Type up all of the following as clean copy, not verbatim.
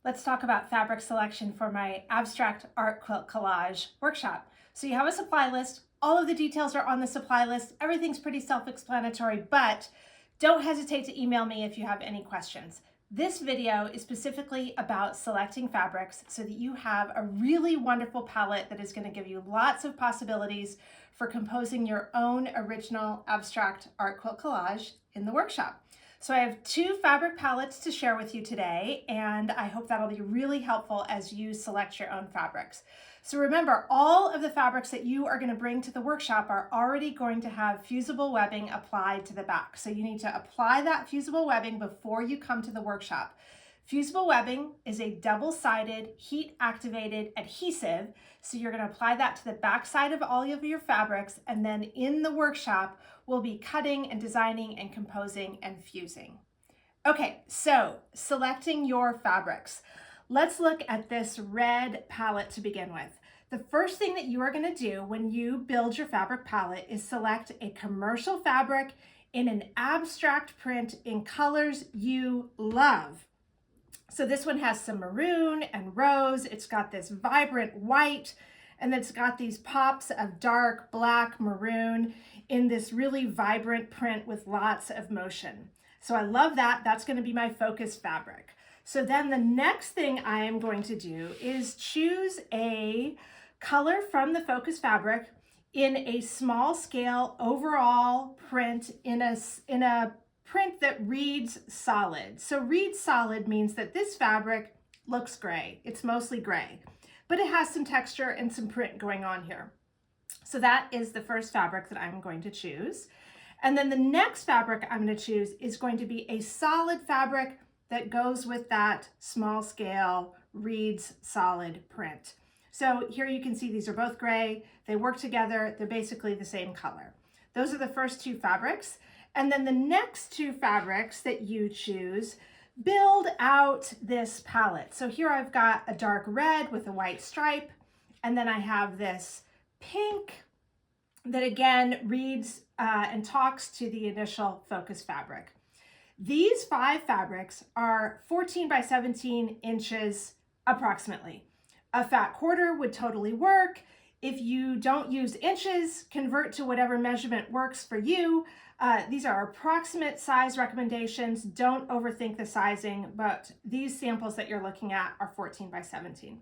Let's talk about fabric selection for my Abstract Art Quilt Collage workshop. So you have a supply list. All of the details are on the supply list. Everything's pretty self-explanatory, but don't hesitate to email me if you have any questions. This video is specifically about selecting fabrics so that you have a really wonderful palette that is going to give you lots of possibilities for composing your own original abstract art quilt collage in the workshop. So I have two fabric palettes to share with you today, and I hope that'll be really helpful as you select your own fabrics. So remember, all of the fabrics that you are going to bring to the workshop are already going to have fusible webbing applied to the back. So you need to apply that fusible webbing before you come to the workshop. Fusible webbing is a double-sided, heat-activated adhesive. So you're going to apply that to the back side of all of your fabrics, and then in the workshop, we'll be cutting and designing and composing and fusing. Okay, so selecting your fabrics. Let's look at this red palette to begin with. The first thing that you are going to do when you build your fabric palette is select a commercial fabric in an abstract print in colors you love. So this one has some maroon and rose. It's got this vibrant white, and it's got these pops of dark black maroon in this really vibrant print with lots of motion. So I love that. That's going to be my focus fabric. So then the next thing I am going to do is choose a color from the focus fabric in a small scale overall print in a print that reads solid. So read solid means that this fabric looks gray. It's mostly gray, but it has some texture and some print going on here. So that is the first fabric that I'm going to choose. And then the next fabric I'm going to choose is going to be a solid fabric that goes with that small scale reads solid print. So here you can see these are both gray. They work together. They're basically the same color. Those are the first two fabrics. And then the next two fabrics that you choose build out this palette. So here I've got a dark red with a white stripe, and then I have this pink that again reads and talks to the initial focus fabric. These 5 fabrics are 14 by 17 inches approximately. A fat quarter would totally work. If you don't use inches, convert to whatever measurement works for you. These are approximate size recommendations. Don't overthink the sizing, but these samples that you're looking at are 14 by 17.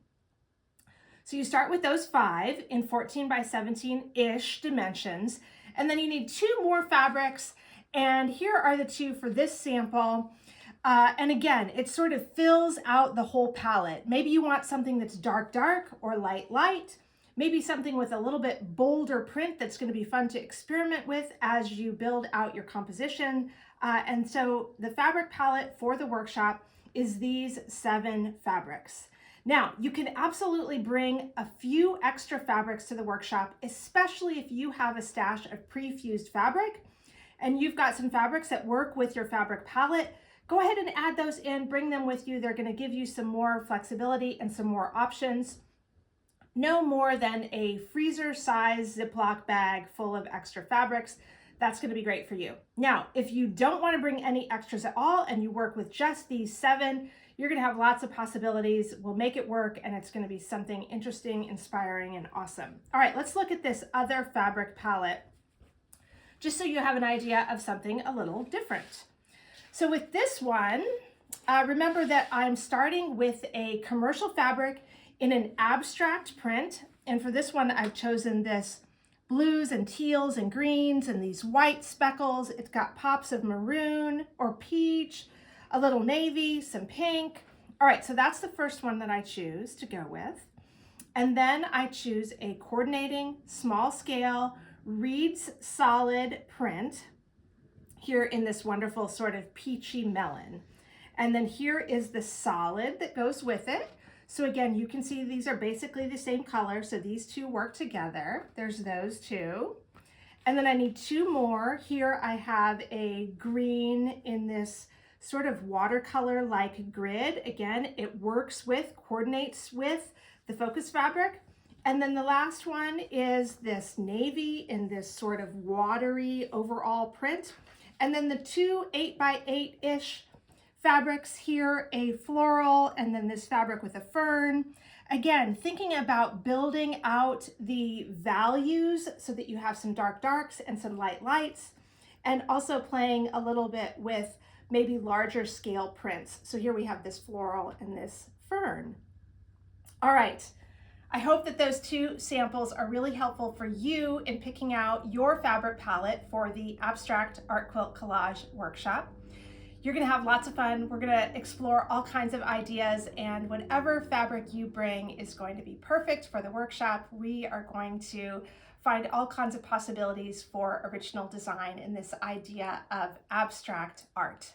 So you start with those 5 in 14 by 17-ish dimensions, and then you need 2 more fabrics, and here are the 2 for this sample. And again, it sort of fills out the whole palette. Maybe you want something that's dark, dark, or light, light. Maybe something with a little bit bolder print that's going to be fun to experiment with as you build out your composition. And so the fabric palette for the workshop is these 7 fabrics. Now, you can absolutely bring a few extra fabrics to the workshop, especially if you have a stash of pre-fused fabric and you've got some fabrics that work with your fabric palette. Go ahead and add those in, bring them with you. They're going to give you some more flexibility and some more options. No more than a freezer size Ziploc bag full of extra fabrics. That's going to be great for you. Now, if you don't want to bring any extras at all and you work with just these 7, you're going to have lots of possibilities. We'll make it work, and it's going to be something interesting, inspiring, and awesome. All right, let's look at this other fabric palette just so you have an idea of something a little different. So with this one, remember that I'm starting with a commercial fabric in an abstract print. And for this one, I've chosen this blues and teals and greens and these white speckles. It's got pops of maroon or peach, a little navy, some pink. All right, so that's the first one that I choose to go with. And then I choose a coordinating small scale reads solid print here in this wonderful sort of peachy melon. And then here is the solid that goes with it. So again, you can see these are basically the same color, so these 2 work together. There's those 2. And then I need 2 more. Here I have a green in this sort of watercolor-like grid. Again, it works with, coordinates with the focus fabric. And then the last one is this navy in this sort of watery overall print. And then the 2 8 by 8-ish fabrics here, a floral, and then this fabric with a fern. Again, thinking about building out the values so that you have some dark darks and some light lights, and also playing a little bit with maybe larger scale prints. So here we have this floral and this fern. All right. I hope that those two samples are really helpful for you in picking out your fabric palette for the Abstract Art Quilt Collage workshop. You're gonna have lots of fun. We're gonna explore all kinds of ideas, and whatever fabric you bring is going to be perfect for the workshop. We are going to find all kinds of possibilities for original design in this idea of abstract art.